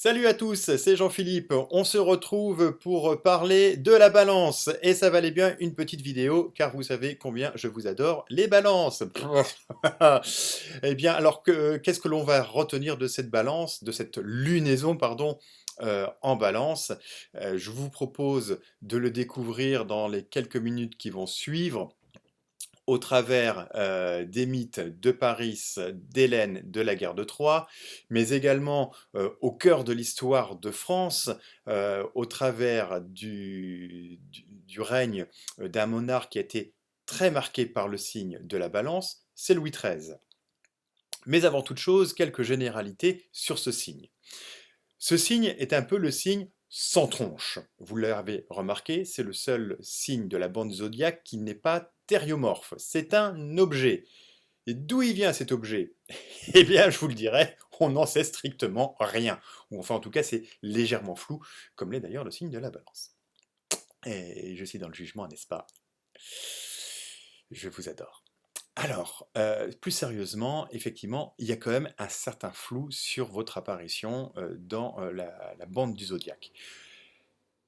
Salut à tous, c'est Jean-Philippe. On se retrouve pour parler de la balance. Et ça valait bien une petite vidéo, car vous savez combien je vous adore les balances. Eh bien, alors qu'est-ce que l'on va retenir de cette balance, de cette lunaison, pardon, en balance? Je vous propose de le découvrir dans les quelques minutes qui vont suivre au travers des mythes de Paris, d'Hélène, de la guerre de Troie, mais également au cœur de l'histoire de France, au travers du règne d'un monarque qui a été très marqué par le signe de la balance, c'est Louis XIII. Mais avant toute chose, quelques généralités sur ce signe. Ce signe est un peu le signe sans tronche. Vous l'avez remarqué, c'est le seul signe de la bande zodiaque qui n'est pas thériomorphe. C'est un objet. Et d'où il vient cet objet? Eh bien, je vous le dirai, on n'en sait strictement rien. Ou enfin, en tout cas, c'est légèrement flou, comme l'est d'ailleurs le signe de la balance. Et je suis dans le jugement, n'est-ce pas? Je vous adore. Alors, plus sérieusement, effectivement, il y a quand même un certain flou sur votre apparition dans la bande du zodiaque.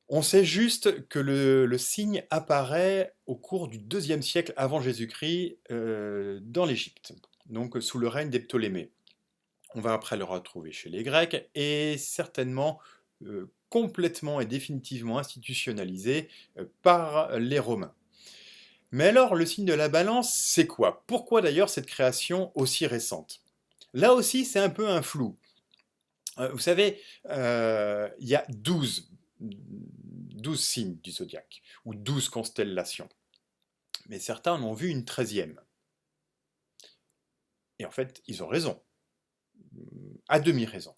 On sait juste que le signe apparaît au cours du IIe siècle avant Jésus-Christ dans l'Égypte, donc sous le règne des Ptolémées. On va après le retrouver chez les Grecs et certainement complètement et définitivement institutionnalisé par les Romains. Mais alors, le signe de la balance, c'est quoi? Pourquoi d'ailleurs cette création aussi récente? Là aussi, c'est un peu un flou. Vous savez, il y a 12 signes du zodiaque, ou 12 constellations. Mais certains en ont vu une 13e. Et en fait, ils ont raison, à demi-raison.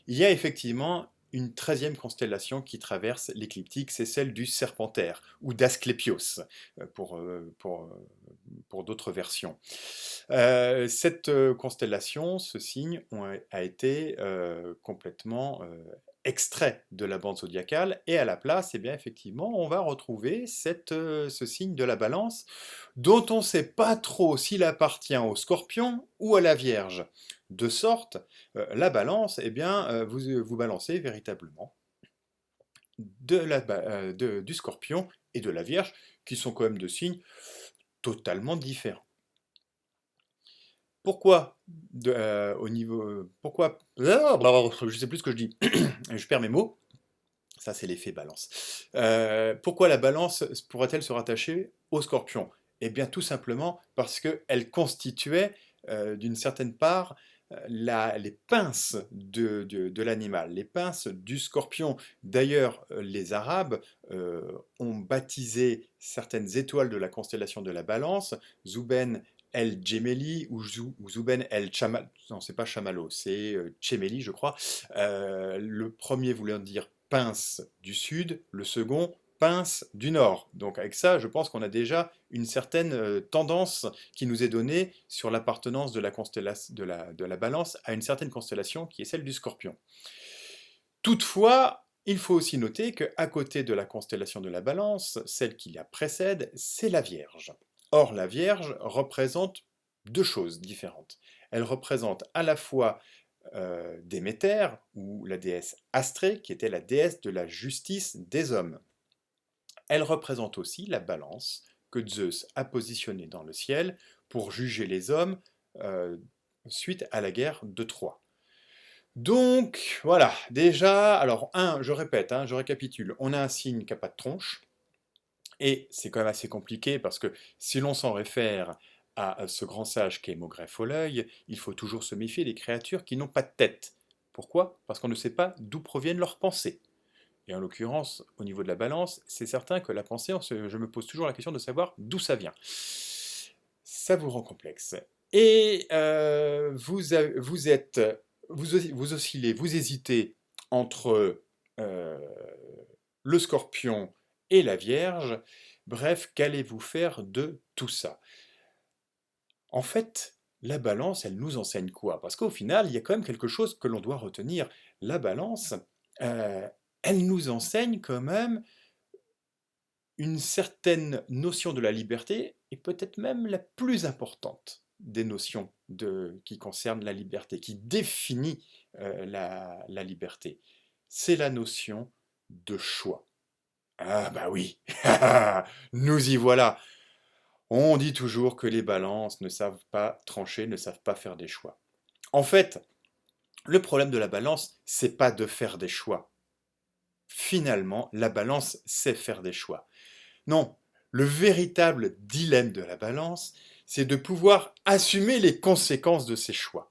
Il y a effectivement une 13e constellation qui traverse l'écliptique, c'est celle du Serpentaire, ou d'Asclépios, pour d'autres versions. Cette constellation, ce signe, a été complètement extrait de la bande zodiacale, et à la place, eh bien, effectivement, on va retrouver ce signe de la balance, dont on ne sait pas trop s'il appartient au Scorpion ou à la Vierge. De sorte, la balance, eh bien, vous balancez véritablement du Scorpion et de la Vierge, qui sont quand même deux signes totalement différents. Pourquoi au niveau pourquoi je sais plus ce que je dis, je perds mes mots. Ça, c'est l'effet balance. Pourquoi la balance pourrait-elle se rattacher au Scorpion? Eh bien, tout simplement parce qu'elle constituait, d'une certaine part, les pinces de l'animal, les pinces du Scorpion. D'ailleurs, les Arabes ont baptisé certaines étoiles de la constellation de la Balance, Zouben el-Djemeli ou Zouben el-Chamal. Non, c'est pas Chamallow, c'est Tchemeli, je crois. Le premier voulant dire pince du sud, le second pince du nord. Donc avec ça, je pense qu'on a déjà une certaine tendance qui nous est donnée sur l'appartenance de la balance à une certaine constellation qui est celle du Scorpion. Toutefois, il faut aussi noter qu'à côté de la constellation de la balance, celle qui la précède, c'est la Vierge. Or, la Vierge représente deux choses différentes. Elle représente à la fois Déméter, ou la déesse Astrée, qui était la déesse de la justice des hommes. Elle représente aussi la balance que Zeus a positionnée dans le ciel pour juger les hommes suite à la guerre de Troie. Donc, voilà, déjà, alors, je répète, je récapitule, on a un signe qui n'a pas de tronche, et c'est quand même assez compliqué parce que si l'on s'en réfère à ce grand sage qu'est Maugret Foleuil, il faut toujours se méfier des créatures qui n'ont pas de tête. Pourquoi? Parce qu'on ne sait pas d'où proviennent leurs pensées. Et en l'occurrence, au niveau de la balance, c'est certain que la pensée, je me pose toujours la question de savoir d'où ça vient. Ça vous rend complexe. Et vous oscillez, vous hésitez entre le Scorpion et la Vierge. Bref, qu'allez-vous faire de tout ça? En fait, la balance, elle nous enseigne quoi? Parce qu'au final, il y a quand même quelque chose que l'on doit retenir. La balance, elle nous enseigne quand même une certaine notion de la liberté, et peut-être même la plus importante des notions qui concernent la liberté, qui définit la liberté. c'est la notion de choix. Ah bah oui, nous y voilà. On dit toujours que les balances ne savent pas trancher, ne savent pas faire des choix. En fait, le problème de la balance, c'est pas de faire des choix. Finalement, la balance sait faire des choix. Non, le véritable dilemme de la balance, c'est de pouvoir assumer les conséquences de ses choix.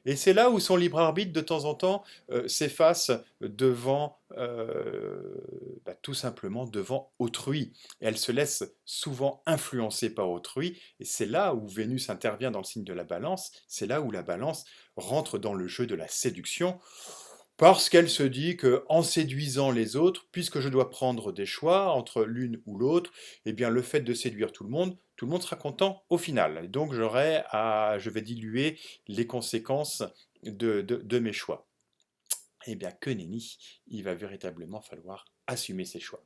Et c'est là où son libre arbitre, de temps en temps, s'efface devant, tout simplement devant autrui. Et elle se laisse souvent influencer par autrui. Et c'est là où Vénus intervient dans le signe de la balance. C'est là où la balance rentre dans le jeu de la séduction. Parce qu'elle se dit que en séduisant les autres, puisque je dois prendre des choix entre l'une ou l'autre, eh bien le fait de séduire tout le monde sera content au final. Et donc je vais diluer les conséquences de mes choix. Eh bien que nenni, il va véritablement falloir assumer ses choix.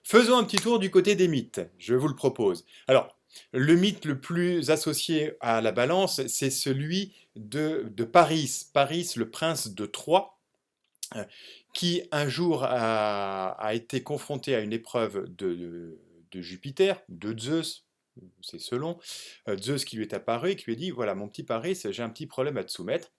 Faisons un petit tour du côté des mythes, je vous le propose. Alors, le mythe le plus associé à la balance, c'est celui de Paris. Paris, le prince de Troie, qui un jour a été confronté à une épreuve de Jupiter, de Zeus, c'est selon, Zeus qui lui est apparu et qui lui a dit, voilà mon petit Paris, j'ai un petit problème à te soumettre.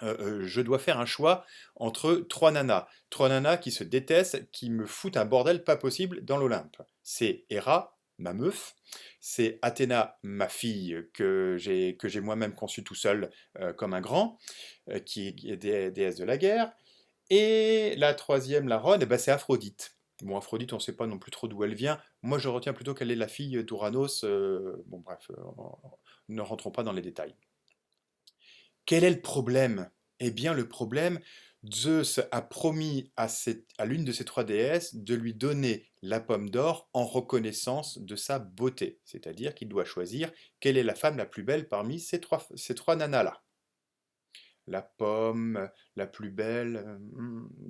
Je dois faire un choix entre trois nanas qui se détestent, qui me foutent un bordel pas possible dans l'Olympe. C'est Héra, ma meuf, c'est Athéna, ma fille, que j'ai moi-même conçue tout seul comme un grand, qui est déesse de la guerre, et la troisième, la Ronne, eh ben, c'est Aphrodite. Bon, Aphrodite, on ne sait pas non plus trop d'où elle vient. Moi, je retiens plutôt qu'elle est la fille d'Uranos. Bon, bref, ne rentrons pas dans les détails. Quel est le problème? Eh bien, le problème, Zeus a promis à l'une de ces trois déesses de lui donner la pomme d'or en reconnaissance de sa beauté. C'est-à-dire qu'il doit choisir quelle est la femme la plus belle parmi ces trois nanas-là. La pomme, la plus belle,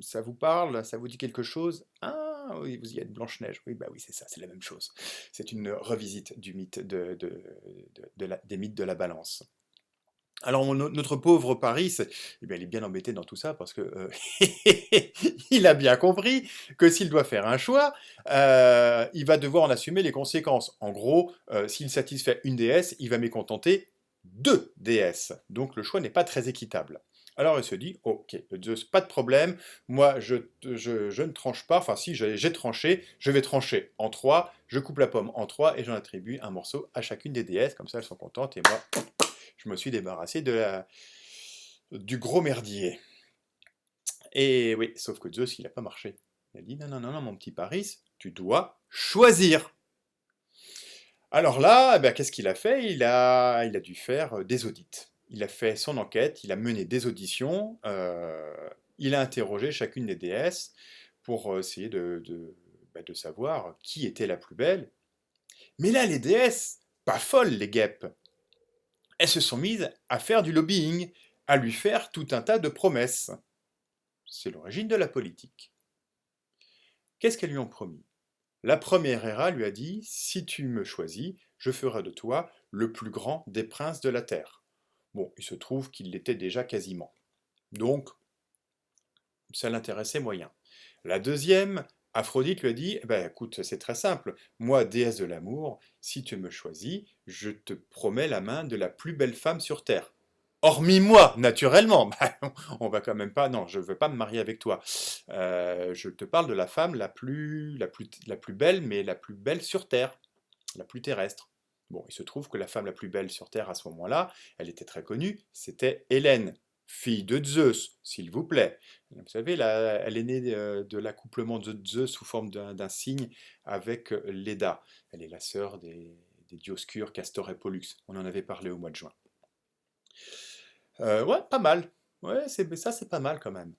ça vous parle? Ça vous dit quelque chose? Ah oui, vous y êtes, Blanche-Neige. Oui, bah oui, c'est ça, c'est la même chose. C'est une revisite du mythe des mythes de la balance. Alors notre pauvre Paris, eh bien, il est bien embêté dans tout ça parce que il a bien compris que s'il doit faire un choix, il va devoir en assumer les conséquences. En gros, s'il satisfait une déesse, il va mécontenter deux déesses. Donc le choix n'est pas très équitable. Alors il se dit, ok, Zeus, pas de problème, moi je ne tranche pas, enfin si j'ai tranché, je vais trancher en trois, je coupe la pomme en trois et j'en attribue un morceau à chacune des déesses, comme ça elles sont contentes et moi je me suis débarrassé du gros merdier. Et oui, sauf que Zeus, il n'a pas marché. Il a dit, non, non, non, non, mon petit Paris, tu dois choisir. Alors là, qu'est-ce qu'il a fait il a dû faire des audits. Il a fait son enquête, il a mené des auditions, il a interrogé chacune des déesses pour essayer de savoir qui était la plus belle. Mais là, les déesses, pas folles les guêpes, elles se sont mises à faire du lobbying, à lui faire tout un tas de promesses. C'est l'origine de la politique. Qu'est-ce qu'elles lui ont promis? La première Héra lui a dit, si tu me choisis, je ferai de toi le plus grand des princes de la terre. Bon, il se trouve qu'il l'était déjà quasiment. Donc, ça l'intéressait moyen. La deuxième, Aphrodite lui a dit, écoute, c'est très simple, moi, déesse de l'amour, si tu me choisis, je te promets la main de la plus belle femme sur terre. Hormis moi, naturellement. On va quand même pas. Non, je veux pas me marier avec toi. Je te parle de la femme la plus belle, mais la plus belle sur Terre, la plus terrestre. Bon, il se trouve que la femme la plus belle sur Terre à ce moment-là, elle était très connue, c'était Hélène, fille de Zeus, s'il vous plaît. Vous savez, elle est née de l'accouplement de Zeus sous forme d'un cygne avec Leda. Elle est la sœur des Dioscures, Castor et Pollux. On en avait parlé au mois de juin. Ouais, pas mal. Ouais, ça c'est pas mal quand même.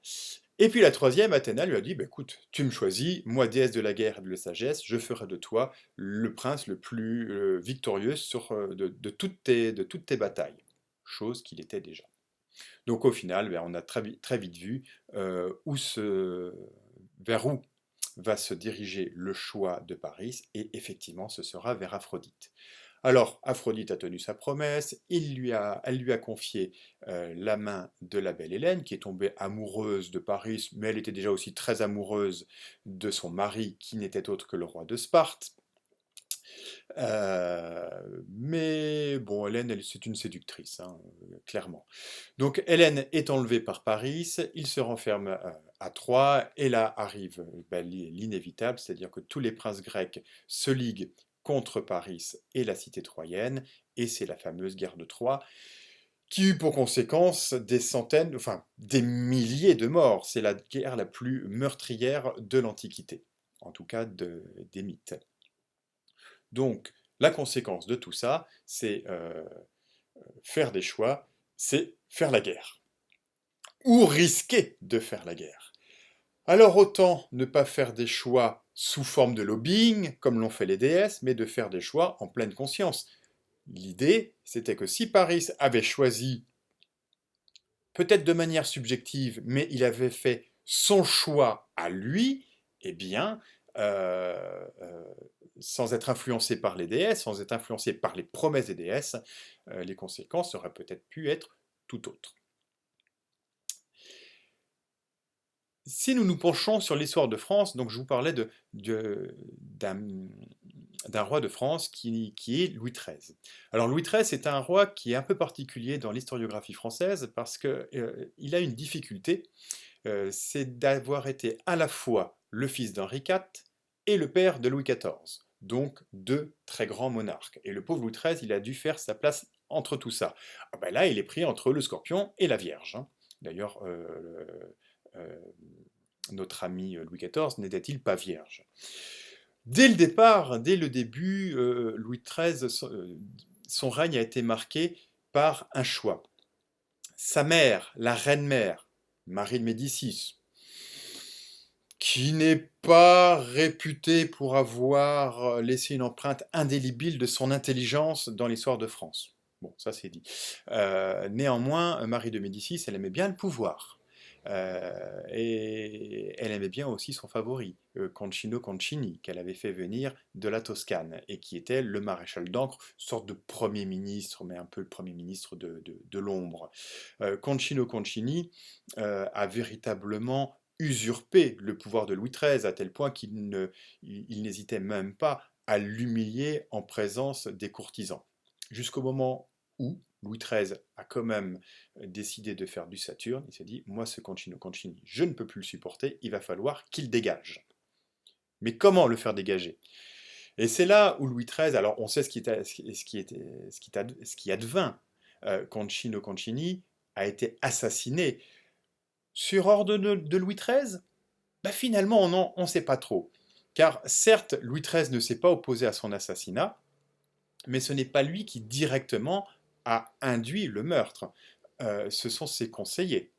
Et puis la troisième, Athéna lui a dit, écoute, tu me choisis, moi déesse de la guerre et de la sagesse, je ferai de toi le prince le plus victorieux de toutes tes batailles. Chose qu'il était déjà. Donc au final, on a très vite vu vers où va se diriger le choix de Paris, et effectivement ce sera vers Aphrodite. Alors, Aphrodite a tenu sa promesse, elle lui a confié la main de la belle Hélène, qui est tombée amoureuse de Paris, mais elle était déjà aussi très amoureuse de son mari, qui n'était autre que le roi de Sparte. Mais bon, Hélène, c'est une séductrice, hein, clairement. Donc Hélène est enlevée par Paris, il se renferme à Troie, et là arrive l'inévitable, c'est-à-dire que tous les princes grecs se liguent contre Paris et la cité troyenne, et c'est la fameuse guerre de Troie, qui eut pour conséquence des centaines, enfin des milliers de morts. C'est la guerre la plus meurtrière de l'Antiquité, en tout cas des mythes. Donc la conséquence de tout ça, c'est faire des choix, c'est faire la guerre. Ou risquer de faire la guerre. Alors autant ne pas faire des choix sous forme de lobbying, comme l'ont fait les déesses, mais de faire des choix en pleine conscience. L'idée, c'était que si Paris avait choisi, peut-être de manière subjective, mais il avait fait son choix à lui, eh bien, sans être influencé par les déesses, sans être influencé par les promesses des déesses, les conséquences auraient peut-être pu être tout autres. Si nous nous penchons sur l'histoire de France, donc je vous parlais d'un roi de France qui est Louis XIII. Alors Louis XIII est un roi qui est un peu particulier dans l'historiographie française parce qu'il a une difficulté, c'est d'avoir été à la fois le fils d'Henri IV et le père de Louis XIV, donc deux très grands monarques. Et le pauvre Louis XIII, il a dû faire sa place entre tout ça. Ah ben là, il est pris entre le Scorpion et la Vierge, hein. D'ailleurs, notre ami Louis XIV n'était-il pas vierge? Dès le départ, dès le début, Louis XIII, son règne a été marqué par un choix. Sa mère, la reine-mère, Marie de Médicis, qui n'est pas réputée pour avoir laissé une empreinte indélébile de son intelligence dans l'histoire de France. Bon, ça c'est dit. Néanmoins, Marie de Médicis, elle aimait bien le pouvoir. Et elle aimait bien aussi son favori, Concino Concini, qu'elle avait fait venir de la Toscane, et qui était le maréchal d'Ancre, sorte de premier ministre, mais un peu le premier ministre de l'ombre. Concino Concini a véritablement usurpé le pouvoir de Louis XIII, à tel point qu'il n'hésitait même pas à l'humilier en présence des courtisans. Jusqu'au moment où Louis XIII a quand même décidé de faire du Saturne, il s'est dit, moi ce Concino Concini, je ne peux plus le supporter, il va falloir qu'il dégage. Mais comment le faire dégager? Et c'est là où Louis XIII, alors on sait ce qui advint, Concino Concini a été assassiné sur ordre de Louis XIII. Ben finalement on ne sait pas trop. Car certes, Louis XIII ne s'est pas opposé à son assassinat, mais ce n'est pas lui qui directement a induit le meurtre. Ce sont ses conseillers.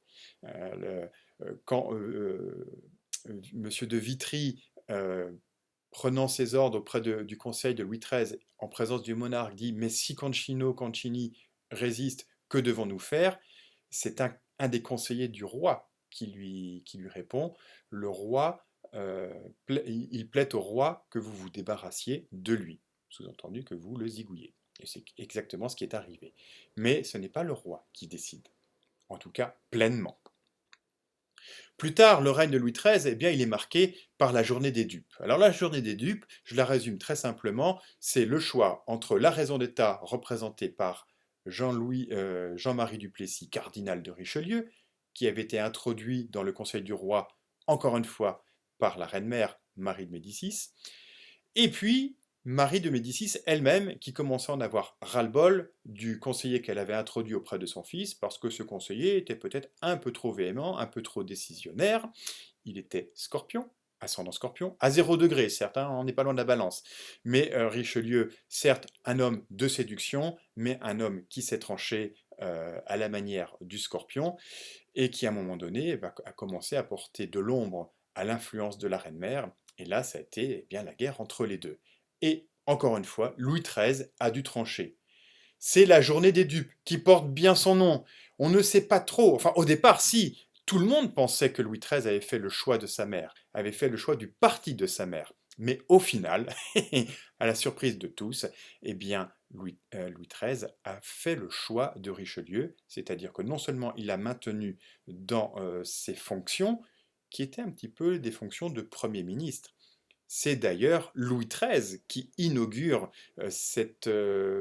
Quand M. de Vitry, prenant ses ordres auprès du conseil de Louis XIII, en présence du monarque, dit « Mais si Concino Concini résiste, que devons-nous faire ?» C'est un des conseillers du roi qui lui répond « Le roi, il plaît au roi que vous vous débarrassiez de lui. » Sous-entendu que vous le zigouillez. Et c'est exactement ce qui est arrivé. Mais ce n'est pas le roi qui décide. En tout cas, pleinement. Plus tard, le règne de Louis XIII, eh bien, il est marqué par la journée des dupes. Alors la journée des dupes, je la résume très simplement, c'est le choix entre la raison d'État représentée par Jean-Marie Duplessis, cardinal de Richelieu, qui avait été introduit dans le conseil du roi, encore une fois, par la reine-mère Marie de Médicis, et puis Marie de Médicis elle-même, qui commençait à en avoir ras-le-bol du conseiller qu'elle avait introduit auprès de son fils, parce que ce conseiller était peut-être un peu trop véhément, un peu trop décisionnaire. Il était Scorpion, ascendant Scorpion, à 0 degré, certes, hein, on n'est pas loin de la balance. Mais Richelieu, certes, un homme de séduction, mais un homme qui s'est tranché à la manière du Scorpion, et qui, à un moment donné, a commencé à porter de l'ombre à l'influence de la reine-mère, et là, ça a été eh bien, la guerre entre les deux. Et, encore une fois, Louis XIII a dû trancher. C'est la journée des dupes, qui porte bien son nom. On ne sait pas trop, enfin au départ, si, tout le monde pensait que Louis XIII avait fait le choix de sa mère, avait fait le choix du parti de sa mère. Mais au final, à la surprise de tous, eh bien, Louis XIII a fait le choix de Richelieu, c'est-à-dire que non seulement il a maintenu dans ses fonctions, qui étaient un petit peu des fonctions de Premier ministre. C'est d'ailleurs Louis XIII qui inaugure cette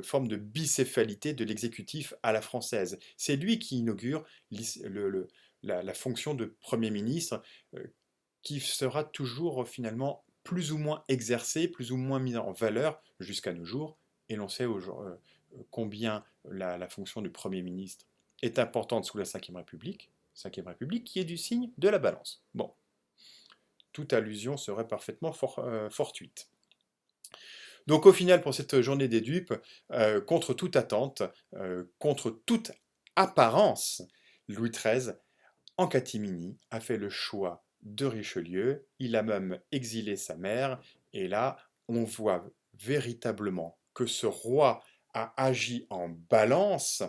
forme de bicéphalité de l'exécutif à la française. C'est lui qui inaugure la fonction de Premier ministre, qui sera toujours finalement plus ou moins exercée, plus ou moins mise en valeur jusqu'à nos jours. Et l'on sait combien la fonction de Premier ministre est importante sous la Ve République, qui est du signe de la balance. Bon, toute allusion serait parfaitement fortuite. Donc au final, pour cette journée des dupes, contre toute attente, contre toute apparence, Louis XIII, en catimini, a fait le choix de Richelieu. Il a même exilé sa mère. Et là, on voit véritablement que ce roi a agi en balance,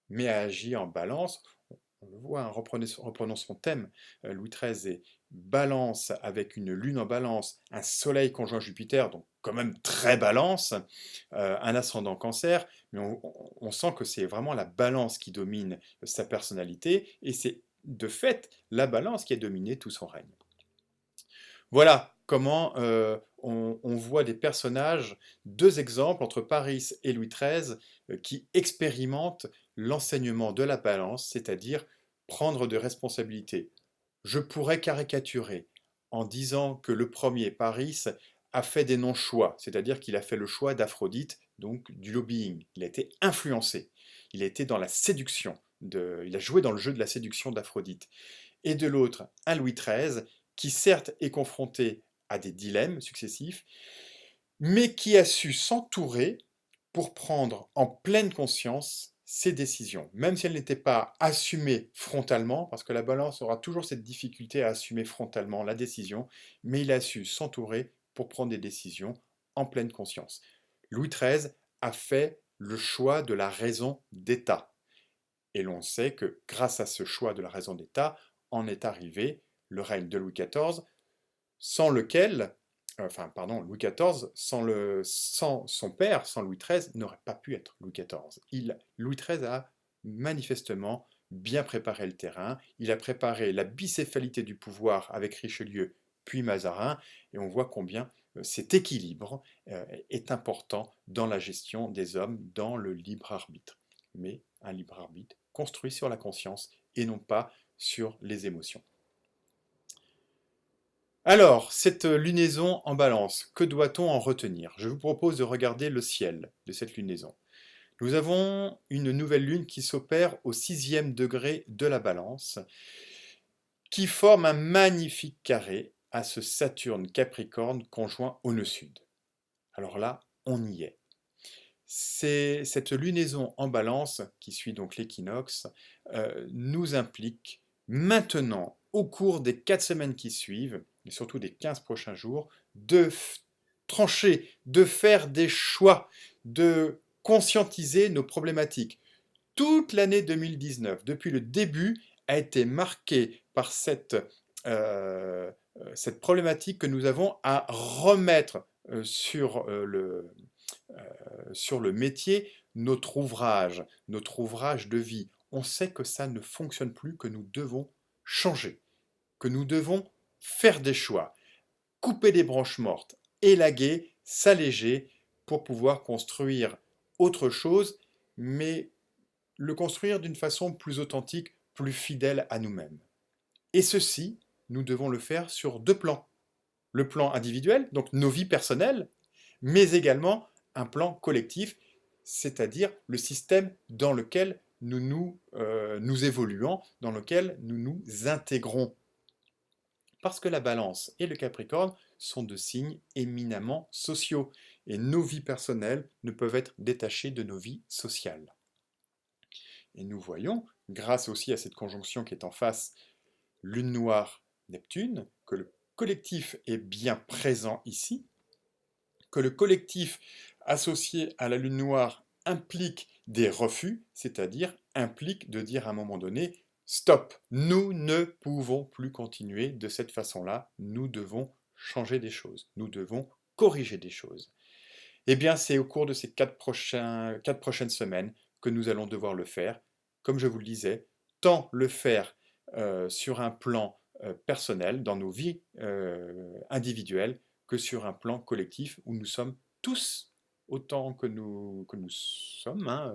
mais a agi en balance. On le voit, hein, reprenons son thème. Louis XIII est balance avec une lune en balance, un soleil conjoint Jupiter, donc quand même très balance, un ascendant cancer, mais on sent que c'est vraiment la balance qui domine sa personnalité, et c'est de fait la balance qui a dominé tout son règne. Voilà comment on voit des personnages, deux exemples entre Paris et Louis XIII, qui expérimentent l'enseignement de la balance, c'est-à-dire prendre de responsabilités. Je pourrais caricaturer en disant que le premier, Paris, a fait des non-choix, c'est-à-dire qu'il a fait le choix d'Aphrodite, donc du lobbying. Il a été influencé, il a été dans la séduction, il a joué dans le jeu de la séduction d'Aphrodite. Et de l'autre, un Louis XIII qui certes est confronté à des dilemmes successifs, mais qui a su s'entourer pour prendre en pleine conscience ses décisions, même si elles n'étaient pas assumées frontalement, parce que la balance aura toujours cette difficulté à assumer frontalement la décision, mais il a su s'entourer pour prendre des décisions en pleine conscience. Louis XIII a fait le choix de la raison d'État. Et l'on sait que grâce à ce choix de la raison d'État, en est arrivé le règne de Louis XIV, sans lequel, Louis XIV, sans son père, sans Louis XIII, n'aurait pas pu être Louis XIV. Louis XIII a manifestement bien préparé le terrain, il a préparé la bicéphalité du pouvoir avec Richelieu puis Mazarin, et on voit combien cet équilibre est important dans la gestion des hommes, dans le libre arbitre. Mais un libre arbitre construit sur la conscience et non pas sur les émotions. Alors, cette lunaison en balance, que doit-on en retenir? Je vous propose de regarder le ciel de cette lunaison. Nous avons une nouvelle lune qui s'opère au 6e degré de la balance, qui forme un magnifique carré à ce Saturne Capricorne conjoint au nœud sud. Alors là, on y est. C'est cette lunaison en balance, qui suit donc l'équinoxe, nous implique maintenant, au cours des 4 semaines qui suivent, et surtout des 15 prochains jours, de trancher, de faire des choix, de conscientiser nos problématiques. Toute l'année 2019, depuis le début, a été marquée par cette problématique que nous avons à remettre sur le métier notre ouvrage de vie. On sait que ça ne fonctionne plus, que nous devons changer, que nous devons faire des choix, couper des branches mortes, élaguer, s'alléger pour pouvoir construire autre chose, mais le construire d'une façon plus authentique, plus fidèle à nous-mêmes. Et ceci, nous devons le faire sur 2 plans. Le plan individuel, donc nos vies personnelles, mais également un plan collectif, c'est-à-dire le système dans lequel nous évoluons, dans lequel nous nous intégrons. Parce que la balance et le capricorne sont 2 signes éminemment sociaux, et nos vies personnelles ne peuvent être détachées de nos vies sociales. Et nous voyons, grâce aussi à cette conjonction qui est en face, Lune noire, Neptune, que le collectif est bien présent ici, que le collectif associé à la Lune noire implique des refus, c'est-à-dire implique de dire à un moment donné, stop, nous ne pouvons plus continuer de cette façon-là, nous devons changer des choses, nous devons corriger des choses. Eh bien, c'est au cours de ces 4 prochaines semaines que nous allons devoir le faire. Comme je vous le disais, tant le faire sur un plan personnel, dans nos vies individuelles, que sur un plan collectif où nous sommes tous, autant que nous sommes, hein,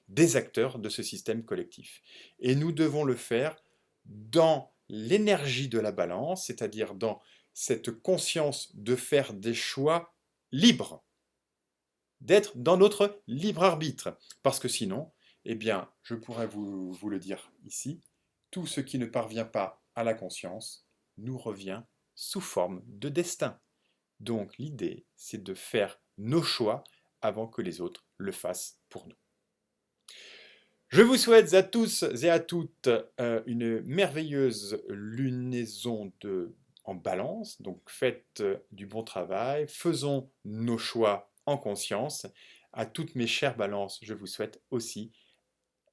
des acteurs de ce système collectif. Et nous devons le faire dans l'énergie de la balance, c'est-à-dire dans cette conscience de faire des choix libres, d'être dans notre libre arbitre. Parce que sinon, eh bien, je pourrais vous le dire ici, tout ce qui ne parvient pas à la conscience nous revient sous forme de destin. Donc l'idée, c'est de faire nos choix avant que les autres le fassent pour nous. Je vous souhaite à tous et à toutes une merveilleuse lunaison en balance. Donc faites du bon travail, faisons nos choix en conscience. À toutes mes chères balances, je vous souhaite aussi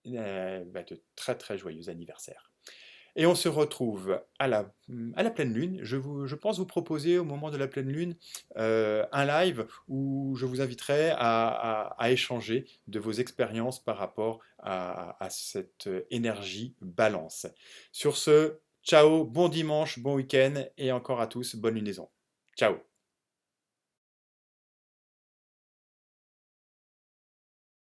de très très joyeux anniversaires. Et on se retrouve à la pleine lune. Je pense vous proposer au moment de la pleine lune un live où je vous inviterai à échanger de vos expériences par rapport à cette énergie balance. Sur ce, ciao, bon dimanche, bon week-end et encore à tous, bonne lunaison. Ciao.